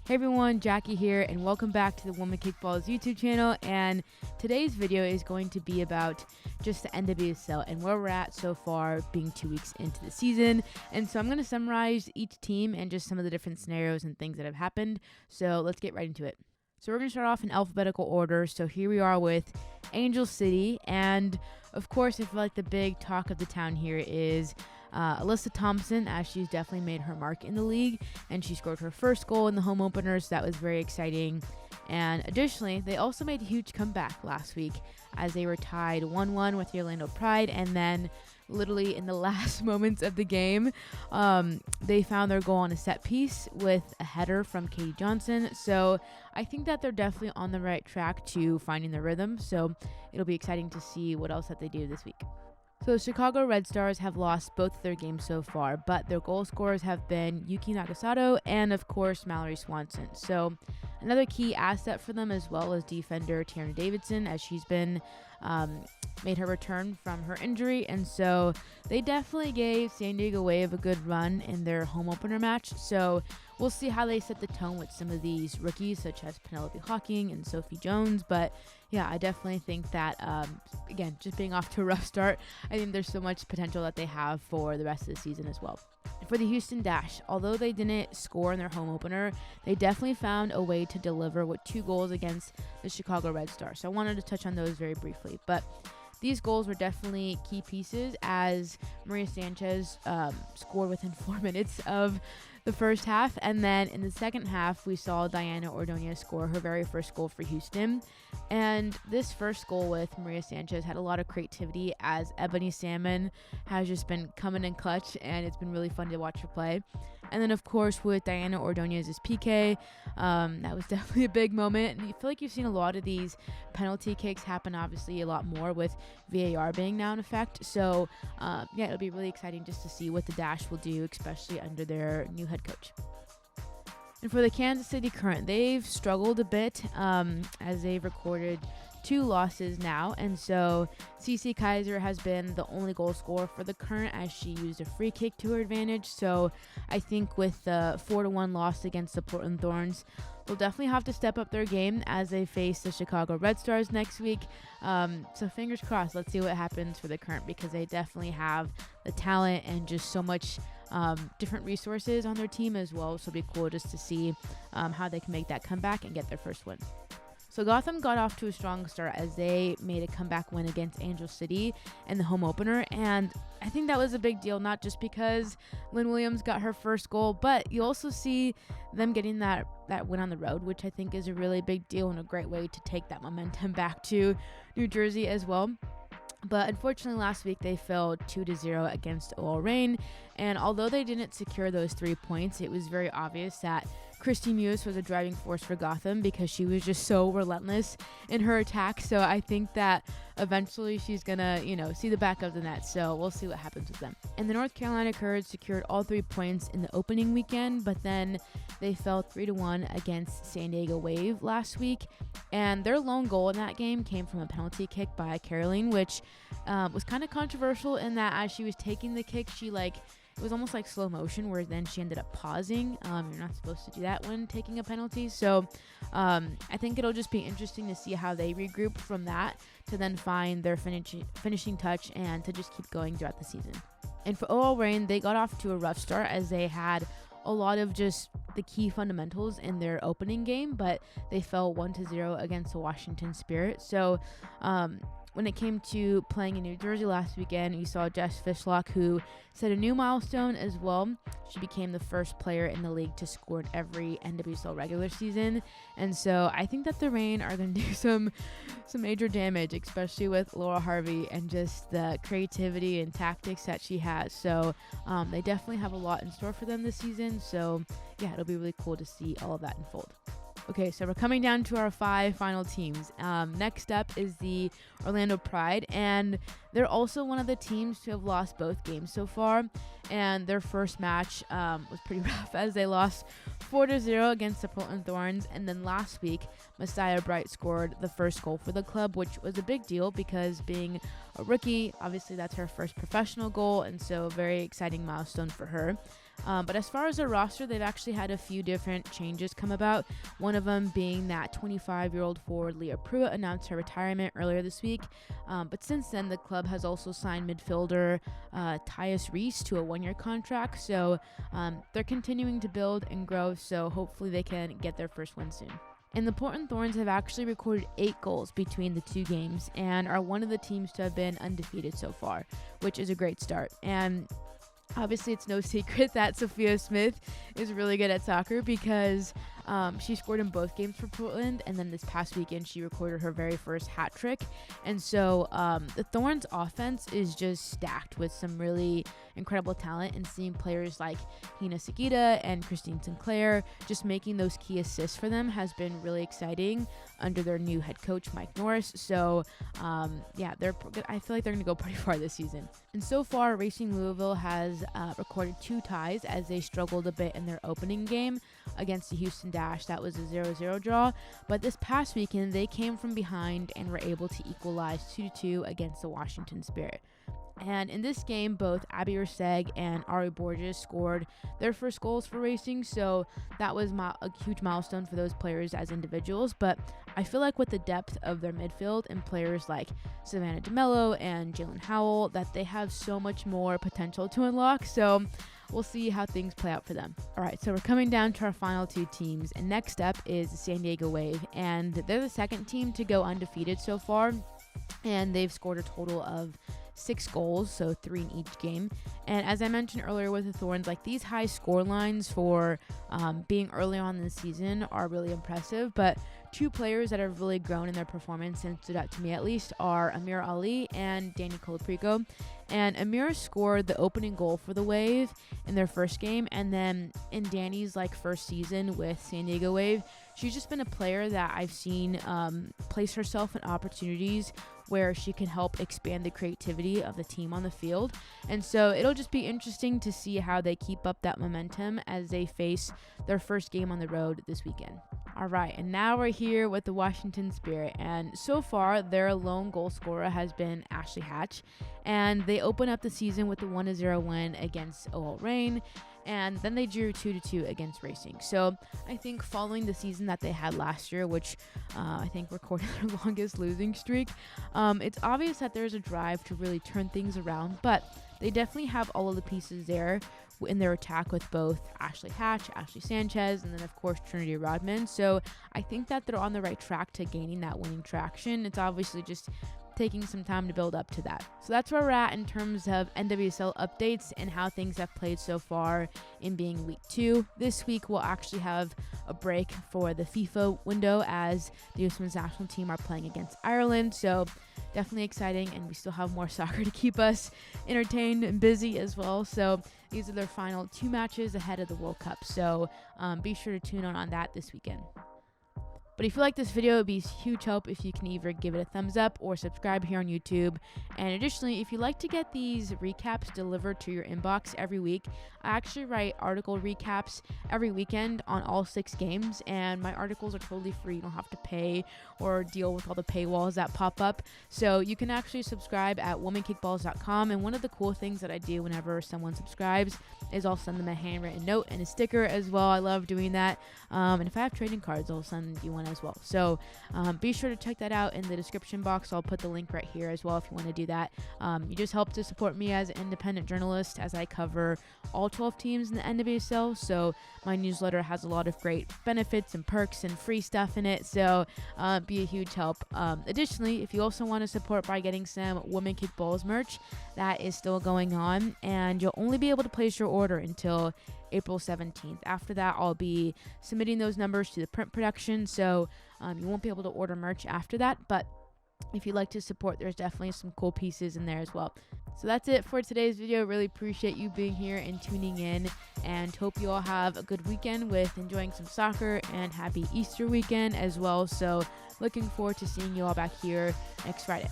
Hey everyone, Jackie here, and welcome back to the Woman Kickballs YouTube channel. And today's video is going to be about just the NWSL and where we're at so far, being 2 weeks into the season. And so I'm going to summarize each team and just some of the different scenarios and things that have happened. So let's get right into it. So we're going to start off in alphabetical order. So here we are with Angel City, and of course I feel like the big talk of the town here is Alyssa Thompson, as she's definitely made her mark in the league, and she scored her first goal in the home opener, so that was very exciting. And additionally, they also made a huge comeback last week as they were tied 1-1 with the Orlando Pride, and then literally in the last moments of the game, they found their goal on a set piece with a header from Katie Johnson. So I think that they're definitely on the right track to finding their rhythm, so it'll be exciting to see what else that they do this week. So the Chicago Red Stars have lost both of their games so far, but their goal scorers have been Yuki Nagasato and, of course, Mallory Swanson. So another key asset for them, as well as defender Tierney Davidson, as she's been made her return from her injury. And so they definitely gave San Diego Wave a good run in their home opener match. So we'll see how they set the tone with some of these rookies, such as Penelope Hawking and Sophie Jones. But yeah, I definitely think that, again, just being off to a rough start, I think there's so much potential that they have for the rest of the season as well. For the Houston Dash, although they didn't score in their home opener, they definitely found a way to deliver with 2 goals against the Chicago Red Stars. So I wanted to touch on those very briefly. But these goals were definitely key pieces, as Maria Sanchez scored within 4 minutes of the first half, and then in the second half we saw Diana Ordonez score her very first goal for Houston. And this first goal with Maria Sanchez had a lot of creativity, as Ebony Salmon has just been coming in clutch, and it's been really fun to watch her play. And then of course with Diana Ordonez's PK, that was definitely a big moment, and I feel like you've seen a lot of these penalty kicks happen, obviously a lot more with VAR being now in effect. So yeah, it'll be really exciting just to see what the Dash will do, especially under their new head coach. And for the Kansas City Current, they've struggled a bit as they've recorded 2 losses now, and so Cece Kaiser has been the only goal scorer for the Current, as she used a free kick to her advantage. So I think with the 4-1 loss against the Portland Thorns, they'll definitely have to step up their game as they face the Chicago Red Stars next week. So fingers crossed, let's see what happens for the Current, because they definitely have the talent and just so much different resources on their team as well. So it'll be cool just to see how they can make that comeback and get their first win. So Gotham got off to a strong start as they made a comeback win against Angel City in the home opener, and I think that was a big deal, not just because Lynn Williams got her first goal, but you also see them getting that win on the road, which I think is a really big deal and a great way to take that momentum back to New Jersey as well. But unfortunately last week they fell 2-0 against OL Reign, and although they didn't secure those 3 points, it was very obvious that Christy Muse was a driving force for Gotham, because she was just so relentless in her attack. So I think that eventually she's gonna, see the back of the net. So we'll see what happens with them. And the North Carolina Courage secured all 3 points in the opening weekend, but then they fell 3-1 against San Diego Wave last week. And their lone goal in that game came from a penalty kick by Caroline, which was kind of controversial in that as she was taking the kick, it was almost like slow motion, where then she ended up pausing. You're not supposed to do that when taking a penalty. So I think it'll just be interesting to see how they regroup from that to then find their finishing touch and to just keep going throughout the season. And for OL Reign, they got off to a rough start as they had a lot of just the key fundamentals in their opening game, but they fell 1-0 against the Washington Spirit. So when it came to playing in New Jersey last weekend, we saw Jess Fishlock, who set a new milestone as well. She became the first player in the league to score in every NWSL regular season. And so I think that the Reign are going to do some major damage, especially with Laura Harvey and just the creativity and tactics that she has. So they definitely have a lot in store for them this season. So yeah, it'll be really cool to see all of that unfold. Okay, so we're coming down to our 5 final teams. Next up is the Orlando Pride, and they're also one of the teams to have lost both games so far. And their first match was pretty rough, as they lost 4-0 against the Portland Thorns. And then last week, Messiah Bright scored the first goal for the club, which was a big deal because being a rookie, obviously that's her first professional goal, and so a very exciting milestone for her. But as far as their roster, they've actually had a few different changes come about. One of them being that 25-year-old forward Leah Pruitt announced her retirement earlier this week. But since then, the club has also signed midfielder Tyus Reese to a 1-year contract. So they're continuing to build and grow. So hopefully they can get their first win soon. And the Portland Thorns have actually recorded 8 goals between the 2 games and are one of the teams to have been undefeated so far, which is a great start. And obviously, it's no secret that Sophia Smith is really good at soccer because she scored in both games for Portland, and then this past weekend she recorded her very first hat trick. And so the Thorns offense is just stacked with some really incredible talent, and seeing players like Hina Sagita and Christine Sinclair just making those key assists for them has been really exciting under their new head coach Mike Norris. So yeah, I feel like they're going to go pretty far this season. And so far, Racing Louisville has recorded 2 ties as they struggled a bit in their opening game against the Houston Dash. That was a 0-0 draw. But this past weekend, they came from behind and were able to equalize 2-2 against the Washington Spirit. And in this game, both Abby Urseg and Ari Borges scored their first goals for Racing, so that was a huge milestone for those players as individuals. But I feel like with the depth of their midfield and players like Savannah DeMello and Jalen Howell, that they have so much more potential to unlock. So we'll see how things play out for them. All right, so we're coming down to our final 2 teams, and next up is the San Diego Wave, and they're the second team to go undefeated so far, and they've scored a total of 6 goals, so 3 in each game. And as I mentioned earlier with the Thorns, like these high score lines for being early on in the season are really impressive. But 2 players that have really grown in their performance and stood out to me at least are Amira Ali and Danny Colaprico. And Amira scored the opening goal for the Wave in their first game, and then in Danny's first season with San Diego Wave, she's just been a player that I've seen place herself in opportunities where she can help expand the creativity of the team on the field. And so it'll just be interesting to see how they keep up that momentum as they face their first game on the road this weekend. All right, and now we're here with the Washington Spirit, and so far their lone goal scorer has been Ashley Hatch, and they open up the season with a 1-0 win against OL Reign, and then they drew 2-2 against Racing. So I think following the season that they had last year, which I think recorded their longest losing streak, it's obvious that there's a drive to really turn things around, but they definitely have all of the pieces there in their attack with both Ashley Hatch, Ashley Sanchez, and then of course Trinity Rodman. So I think that they're on the right track to gaining that winning traction. It's obviously just taking some time to build up to that. So that's where we're at in terms of NWSL updates and how things have played so far in being week 2. This week we'll actually have a break for the FIFA window as the US Women's National Team are playing against Ireland. So definitely exciting, and we still have more soccer to keep us entertained and busy as well. So these are their final 2 matches ahead of the World Cup. So be sure to tune in on that this weekend. But if you like this video, it would be a huge help if you can either give it a thumbs up or subscribe here on YouTube. And additionally, if you like to get these recaps delivered to your inbox every week, I actually write article recaps every weekend on all 6 games, and my articles are totally free. You don't have to pay or deal with all the paywalls that pop up. So you can actually subscribe at womankickballs.com, and one of the cool things that I do whenever someone subscribes is I'll send them a handwritten note and a sticker as well. I love doing that. And if I have trading cards, I'll send you one as well. So be sure to check that out in the description box. I'll put the link right here as well if you want to do that. You just help to support me as an independent journalist as I cover all 12 teams in the NWSL. So my newsletter has a lot of great benefits and perks and free stuff in it. So be a huge help. Additionally, if you also want to support by getting some Women Kick Balls merch, that is still going on, and you'll only be able to place your order until April 17th. After that, I'll be submitting those numbers to the print production, so you won't be able to order merch after that. But if you'd like to support, there's definitely some cool pieces in there as well. So that's it for today's video. Really appreciate you being here and tuning in, and hope you all have a good weekend with enjoying some soccer, and happy Easter weekend as well. So looking forward to seeing you all back here next Friday.